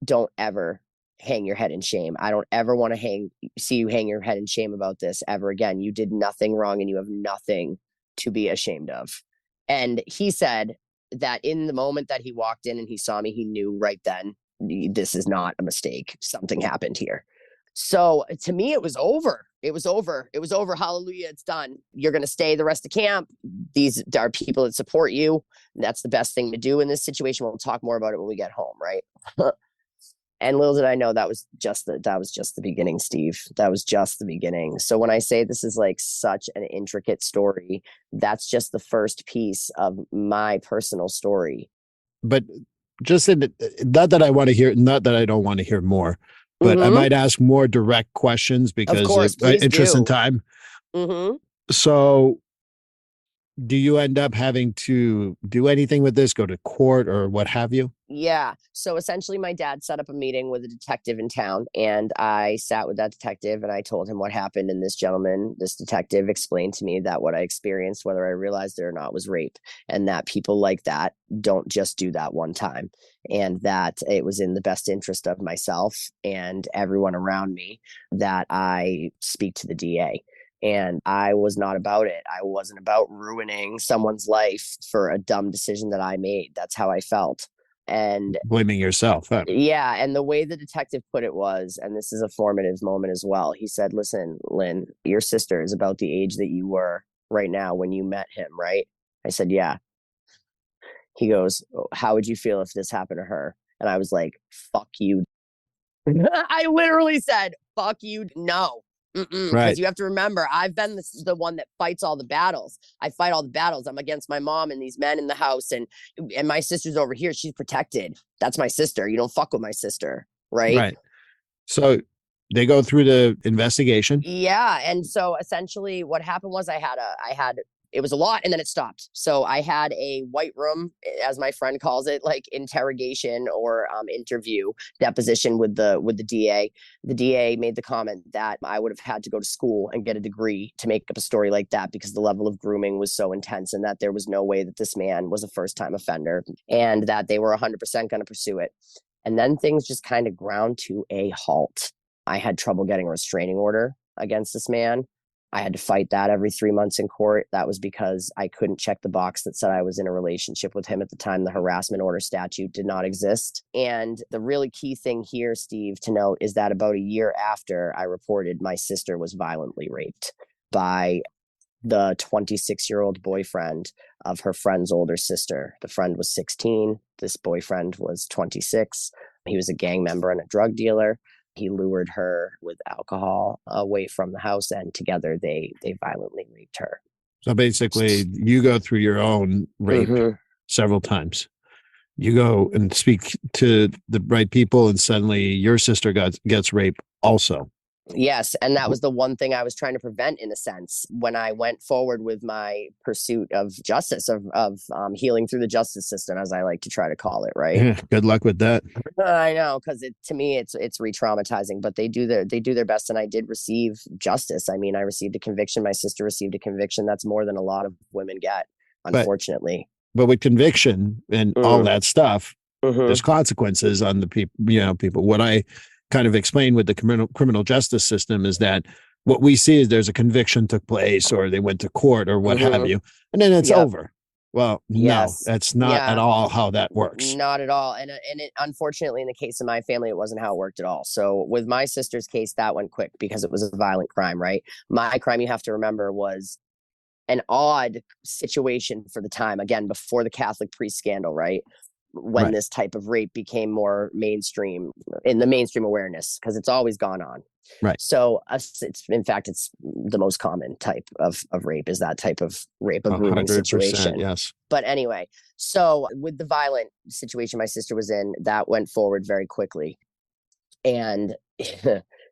Speaker 3: don't ever hang your head in shame. I don't ever want to see you hang your head in shame about this ever again. You did nothing wrong and you have nothing to be ashamed of. And he said that in the moment that he walked in and he saw me, he knew right then, this is not a mistake. Something happened here. So to me, it was over. It was over. It was over. Hallelujah. It's done. You're going to stay the rest of camp. These are people that support you. That's the best thing to do in this situation. We'll talk more about it when we get home, right? And little did I know that was just the beginning, Steve. That was just the beginning. So when I say this is like such an intricate story, that's just the first piece of my personal story.
Speaker 2: But just not that I want to hear, not that I don't want to hear more, but I
Speaker 3: Mm-hmm.
Speaker 2: might ask more direct questions because
Speaker 3: Of course, please
Speaker 2: interest
Speaker 3: do.
Speaker 2: in time.
Speaker 3: Mm-hmm.
Speaker 2: So do you end up having to do anything with this, go to court or what have you?
Speaker 3: Yeah. So essentially, my dad set up a meeting with a detective in town, and I sat with that detective and I told him what happened. And this detective explained to me that what I experienced, whether I realized it or not, was rape, and that people like that don't just do that one time, and that it was in the best interest of myself and everyone around me that I speak to the DA. And I was not about it. I wasn't about ruining someone's life for a dumb decision that I made. That's how I felt. And
Speaker 2: Blaming yourself. Huh?
Speaker 3: yeah, and the way the detective put it was, and this is a formative moment as well, he said, listen, Lynn, your sister is about the age that you were right now when you met him, right? I said, yeah. He goes, how would you feel if this happened to her? And I was like, fuck you. I literally said, fuck you. No. Because
Speaker 2: Right.
Speaker 3: you have to remember, I've been the one that fights all the battles. I fight all the battles. I'm against my mom and these men in the house, and my sister's over here. She's protected. That's my sister. You don't fuck with my sister, right?
Speaker 2: Right. So they go through the investigation.
Speaker 3: Yeah, and so essentially what happened was I had it was a lot and then it stopped. So I had a white room, as my friend calls it, like interrogation or interview deposition with the DA. The DA made the comment that I would have had to go to school and get a degree to make up a story like that because the level of grooming was so intense, and that there was no way that this man was a first-time offender, and that they were 100% going to pursue it. And then things just kind of ground to a halt. I had trouble getting a restraining order against this man. I had to fight that every 3 months in court. That was because I couldn't check the box that said I was in a relationship with him at the time. The harassment order statute did not exist. And the really key thing here, Steve, to note is that about a year after I reported, my sister was violently raped by the 26-year-old boyfriend of her friend's older sister. The friend was 16. This boyfriend was 26. He was a gang member and a drug dealer. He lured her with alcohol away from the house, and together they violently raped her.
Speaker 2: So basically, you go through your own rape several times. You go and speak to the right people, and suddenly your sister gets raped also.
Speaker 3: Yes, and that was the one thing I was trying to prevent, in a sense, when I went forward with my pursuit of justice, of healing through the justice system, as I like to try to call it. Right.
Speaker 2: Yeah, good luck with that.
Speaker 3: I know, because to me it's re-traumatizing, but they do their best, and I did receive justice. I mean, I received a conviction. My sister received a conviction. That's more than a lot of women get, unfortunately.
Speaker 2: But with conviction and all that stuff, there's consequences on the people. People. What I kind of explain with the criminal justice system is that what we see is there's a conviction took place, or they went to court, or what have you, and then it's over. Well, no, that's not at all how that works.
Speaker 3: Not at all. And it, unfortunately, in the case of my family, it wasn't how it worked at all. So with my sister's case, that went quick because it was a violent crime, right? My crime, you have to remember, was an odd situation for the time, again, before the Catholic priest scandal, right? When this type of rape became more mainstream, in the mainstream awareness, because it's always gone on.
Speaker 2: Right.
Speaker 3: So it's the most common type of rape, is that type of rape, a grooming situation.
Speaker 2: Yes.
Speaker 3: But anyway, so with the violent situation my sister was in, that went forward very quickly. And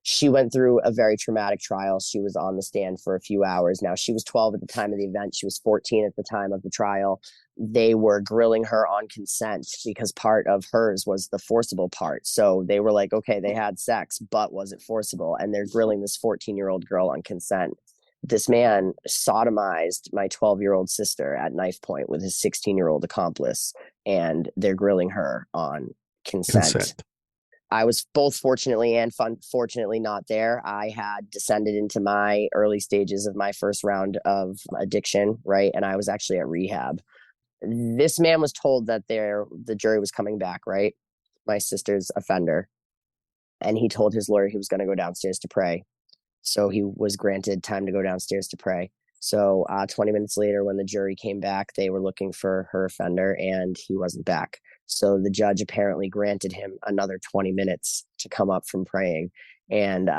Speaker 3: she went through a very traumatic trial. She was on the stand for a few hours. Now, she was 12 at the time of the event. She was 14 at the time of the trial. They were grilling her on consent because part of hers was the forcible part. So they were like, okay, they had sex, but was it forcible? And they're grilling this 14-year-old girl on consent. This man sodomized my 12-year-old sister at knife point with his 16-year-old accomplice, and they're grilling her on consent. I was both fortunately and fortunately not there. I had descended into my early stages of my first round of addiction, right? And I was actually at rehab. This man was told that the jury was coming back, right? My sister's offender. And he told his lawyer he was going to go downstairs to pray. So he was granted time to go downstairs to pray. So 20 minutes later, when the jury came back, they were looking for her offender and he wasn't back. So the judge apparently granted him another 20 minutes to come up from praying. And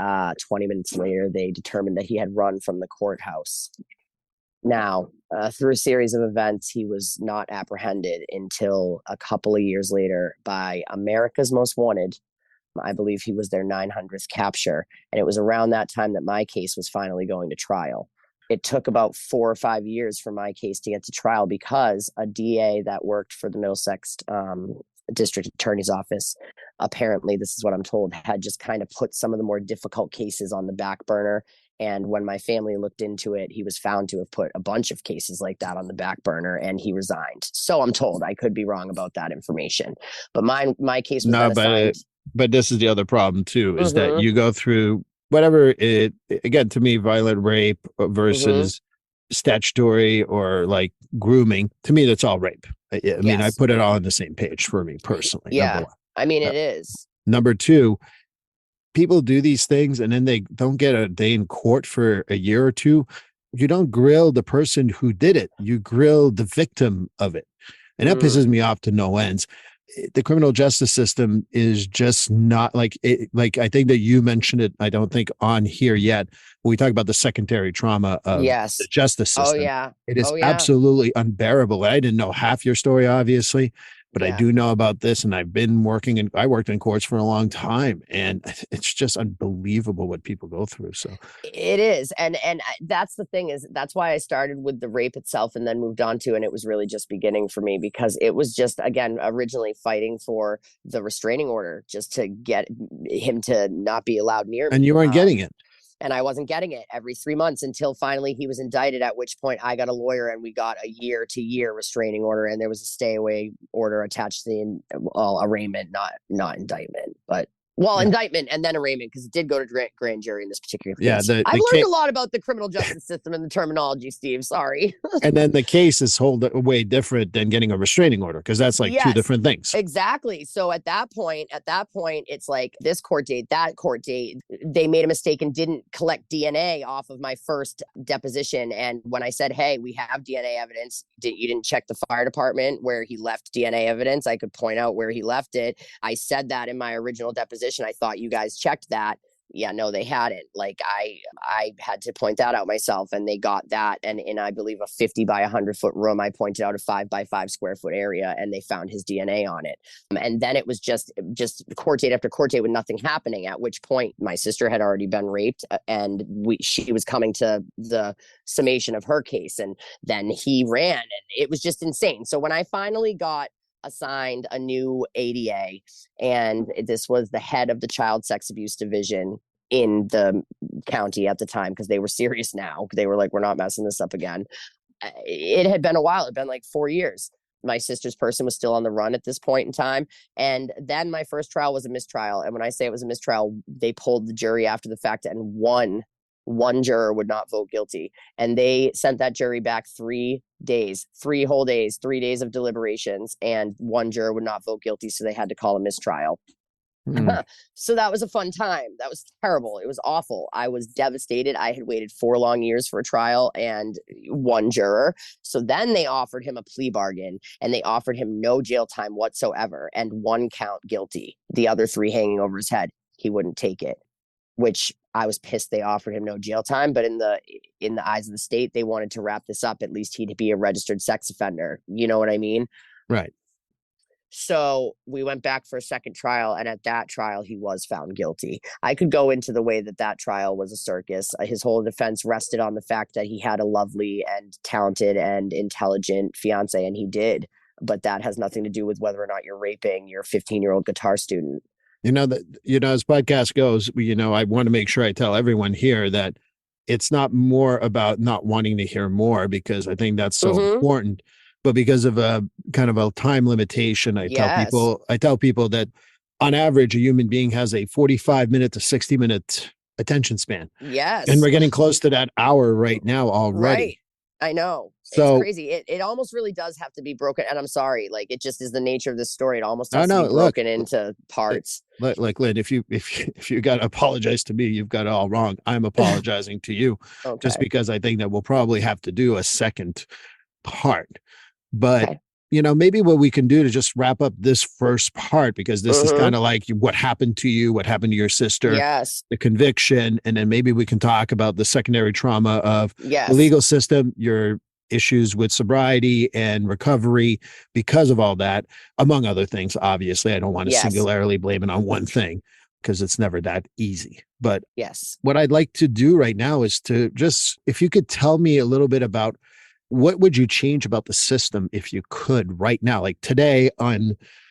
Speaker 3: 20 minutes later, they determined that he had run from the courthouse. Now, through a series of events, he was not apprehended until a couple of years later by America's Most Wanted. I believe he was their 900th capture. And it was around that time that my case was finally going to trial. It took about 4 or 5 years for my case to get to trial because a DA that worked for the Middlesex District Attorney's Office, apparently, this is what I'm told, had just kind of put some of the more difficult cases on the back burner. And when my family looked into it, he was found to have put a bunch of cases like that on the back burner, and he resigned. So I'm told. I could be wrong about that information. But my case was assigned.
Speaker 2: But this is the other problem too, is that you go through whatever it, again, to me, violent rape versus statutory or like grooming. To me, that's all rape. I mean, I put it all on the same page for me personally.
Speaker 3: Yeah. I mean, it is.
Speaker 2: Number two, people do these things and then they don't get a day in court for a year or two. You don't grill the person who did it. You grill the victim of it. And that pisses me off to no ends. The criminal justice system is just not like it, like I think that you mentioned it. I don't think on here yet. When we talk about the secondary trauma of the justice system. It is absolutely unbearable. I didn't know half your story, obviously, but I do know about this, and I've been working and I worked in courts for a long time, and it's just unbelievable what people go through. So
Speaker 3: it is. And that's the thing, is that's why I started with the rape itself and then moved on to, and it was really just beginning for me because it was just, again, originally fighting for the restraining order just to get him to not be allowed near me.
Speaker 2: And you weren't getting it.
Speaker 3: And I wasn't getting it every 3 months until finally he was indicted, at which point I got a lawyer and we got a year-to-year restraining order, and there was a stay-away order attached to the arraignment, not indictment, but indictment and then arraignment, because it did go to grand jury in this particular case. I've learned a lot about the criminal justice system and the terminology, Steve. Sorry.
Speaker 2: And then the case is way different than getting a restraining order, because that's like two different things.
Speaker 3: Exactly. So at that point, it's like this court date, that court date. They made a mistake and didn't collect DNA off of my first deposition. And when I said, hey, we have DNA evidence, you didn't check the fire department where he left DNA evidence, I could point out where he left it. I said that in my original deposition. I thought you guys checked that. Yeah, no, they hadn't. Like I had to point that out myself, and they got that. And in, I believe, a 50 by 100 foot room, I pointed out a 5 by 5 square foot area, and they found his DNA on it. And then it was just court date after court date with nothing happening. At which point, my sister had already been raped, and she was coming to the summation of her case, and then he ran, and it was just insane. So when I finally got assigned a new ADA, and this was the head of the child sex abuse division in the county at the time, because they were serious now. They were like, we're not messing this up again. It had been a while. It had been like 4 years. My sister's person was still on the run at this point in time. And then my first trial was a mistrial. And when I say it was a mistrial, they pulled the jury after the fact, and one juror would not vote guilty. And they sent that jury back 3 days, 3 whole days, 3 days of deliberations, and one juror would not vote guilty. So they had to call a mistrial. So that was a fun time. That was terrible. It was awful. I was devastated. I had waited 4 long years for a trial and one juror. So then they offered him a plea bargain, and they offered him no jail time whatsoever and 1 count guilty, the other 3 hanging over his head. He wouldn't take it, which I was pissed they offered him no jail time. But in the eyes of the state, they wanted to wrap this up. At least he'd be a registered sex offender. You know what I mean?
Speaker 2: Right.
Speaker 3: So we went back for a second trial, and at that trial, he was found guilty. I could go into the way that trial was a circus. His whole defense rested on the fact that he had a lovely and talented and intelligent fiance, and he did. But that has nothing to do with whether or not you're raping your 15-year-old guitar student.
Speaker 2: As podcast goes, I want to make sure I tell everyone here that it's not more about not wanting to hear more, because I think that's so important, but because of a kind of a time limitation. I tell people that on average, a human being has a 45-minute to 60-minute attention span.
Speaker 3: Yes.
Speaker 2: And we're getting close to that hour right now already.
Speaker 3: Right. I know. It's
Speaker 2: So,
Speaker 3: crazy. It almost really does have to be broken. And I'm sorry, like it just is the nature of this story. It almost
Speaker 2: no,
Speaker 3: has to
Speaker 2: no,
Speaker 3: be
Speaker 2: look,
Speaker 3: broken into parts.
Speaker 2: like Lynn, if you got to apologize to me, you've got it all wrong. I'm apologizing to you just
Speaker 3: Okay.
Speaker 2: because I think that we'll probably have to do a second part. But
Speaker 3: Okay.
Speaker 2: maybe what we can do to just wrap up this first part, because this is
Speaker 3: Mm-hmm.
Speaker 2: kind of like what happened to you, what happened to your sister,
Speaker 3: Yes.
Speaker 2: the conviction, and then maybe we can talk about the secondary trauma of the
Speaker 3: Yes.
Speaker 2: legal system, your issues with sobriety and recovery because of all that, among other things. Obviously, I don't want to
Speaker 3: Yes.
Speaker 2: singularly blame it on one thing because it's never that easy. But
Speaker 3: Yes.
Speaker 2: what I'd like to do right now is to just, if you could tell me a little bit about what would you change about the system if you could right now, like today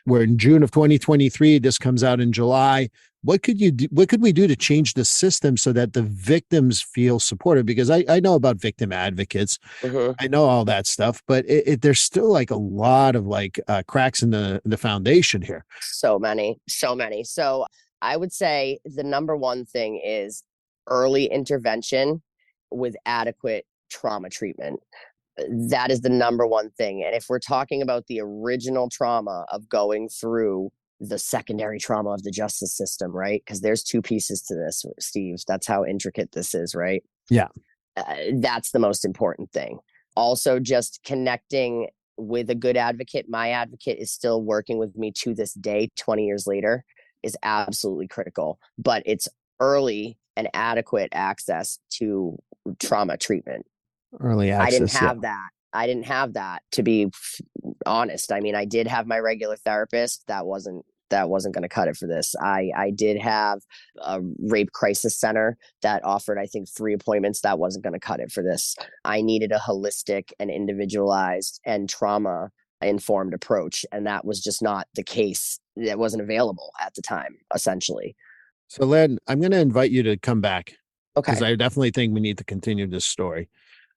Speaker 2: we're in June of 2023, this comes out in July. What could you do? What could we do to change the system so that the victims feel supported? Because I know about victim advocates.
Speaker 3: Mm-hmm.
Speaker 2: I know all that stuff, but there's still like a lot of like cracks in the foundation here.
Speaker 3: So many, so many. So I would say the number one thing is early intervention with adequate trauma treatment. That is the number one thing. And if we're talking about the original trauma of going through the secondary trauma of the justice system, right? Because there's two pieces to this, Steve. That's how intricate this is, right?
Speaker 2: Yeah.
Speaker 3: That's the most important thing. Also, just connecting with a good advocate. My advocate is still working with me to this day, 20 years later, is absolutely critical. But it's early and adequate access to trauma treatment.
Speaker 2: Early
Speaker 3: I didn't
Speaker 2: access. Yeah.
Speaker 3: have that. I didn't have that, to be honest. I mean, I did have my regular therapist. That wasn't going to cut it for this. I did have a rape crisis center that offered, I think, 3 appointments. That wasn't going to cut it for this. I needed a holistic and individualized and trauma informed approach. And that was just not the case. That wasn't available at the time, essentially.
Speaker 2: So Len, I'm going to invite you to come back because
Speaker 3: Okay.
Speaker 2: I definitely think we need to continue this story.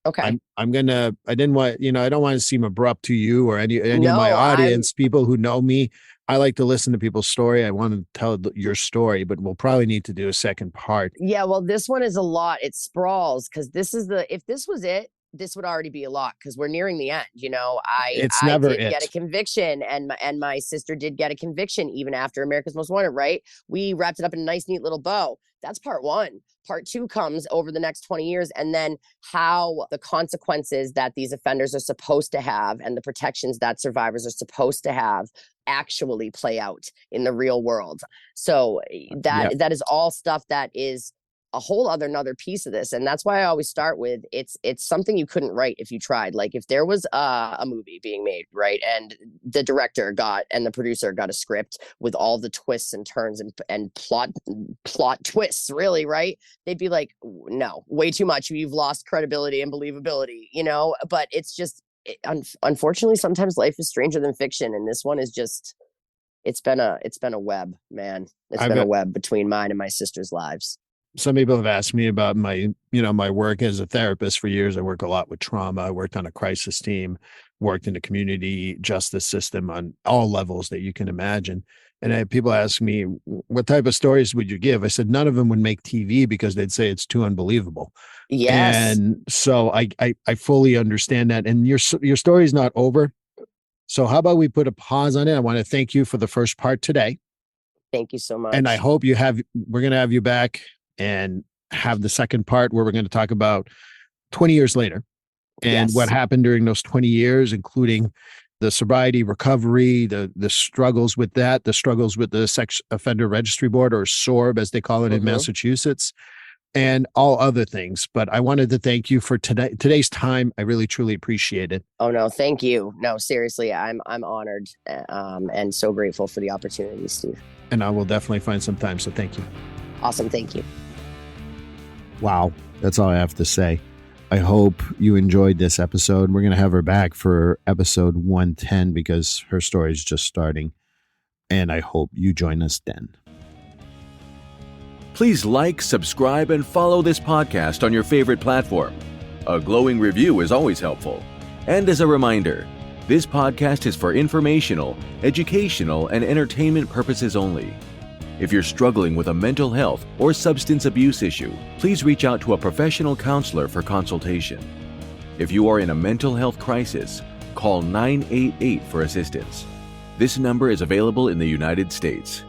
Speaker 3: Okay.
Speaker 2: I didn't want, I don't want to seem abrupt to you or any of my
Speaker 3: No,
Speaker 2: audience, people who know me. I like to listen to people's story. I want to tell your story, but we'll probably need to do a second part.
Speaker 3: Yeah, well, this one is a lot. It sprawls because if this was it, this would already be a lot because we're nearing the end.
Speaker 2: It's
Speaker 3: I
Speaker 2: never
Speaker 3: did get a
Speaker 2: it.
Speaker 3: conviction, and my sister did get a conviction even after America's Most Wanted. Right? We wrapped it up in a nice, neat little bow. That's part one. Part two comes over the next 20 years, and then how the consequences that these offenders are supposed to have and the protections that survivors are supposed to have actually play out in the real world. So
Speaker 2: Yeah.
Speaker 3: that is all stuff that is a whole another piece of this. And that's why I always start with it's something you couldn't write if you tried. Like if there was a movie being made, right, and the director and the producer got a script with all the twists and turns and plot twists, really, right, they'd be like, no, way too much, you've lost credibility and believability, but it's just unfortunately sometimes life is stranger than fiction, and this one is just it's been a web, man. It's been a web between mine and my sister's lives.
Speaker 2: Some people have asked me about my work as a therapist for years. I work a lot with trauma. I worked on a crisis team, worked in the community justice system on all levels that you can imagine. And people ask me, what type of stories would you give? I said, none of them would make TV because they'd say it's too unbelievable.
Speaker 3: Yes.
Speaker 2: And so I fully understand that. And your story is not over. So how about we put a pause on it? I want to thank you for the first part today.
Speaker 3: Thank you so much.
Speaker 2: And I hope we're going to have you back and have the second part where we're going to talk about 20 years later and what happened during those 20 years, including the sobriety recovery, the struggles with that, the struggles with the Sex Offender Registry Board, or SORB as they call it in Massachusetts, and all other things. But I wanted to thank you for today's time. I really, truly appreciate it.
Speaker 3: Oh, no, thank you. No, seriously, I'm honored and so grateful for the opportunity, Steve.
Speaker 2: And I will definitely find some time. So thank you.
Speaker 3: Awesome. Thank you.
Speaker 2: Wow. That's all I have to say. I hope you enjoyed this episode. We're going to have her back for episode 110 because her story is just starting. And I hope you join us then.
Speaker 1: Please like, subscribe, and follow this podcast on your favorite platform. A glowing review is always helpful. And as a reminder, this podcast is for informational, educational, and entertainment purposes only. If you're struggling with a mental health or substance abuse issue, please reach out to a professional counselor for consultation. If you are in a mental health crisis, call 988 for assistance. This number is available in the United States.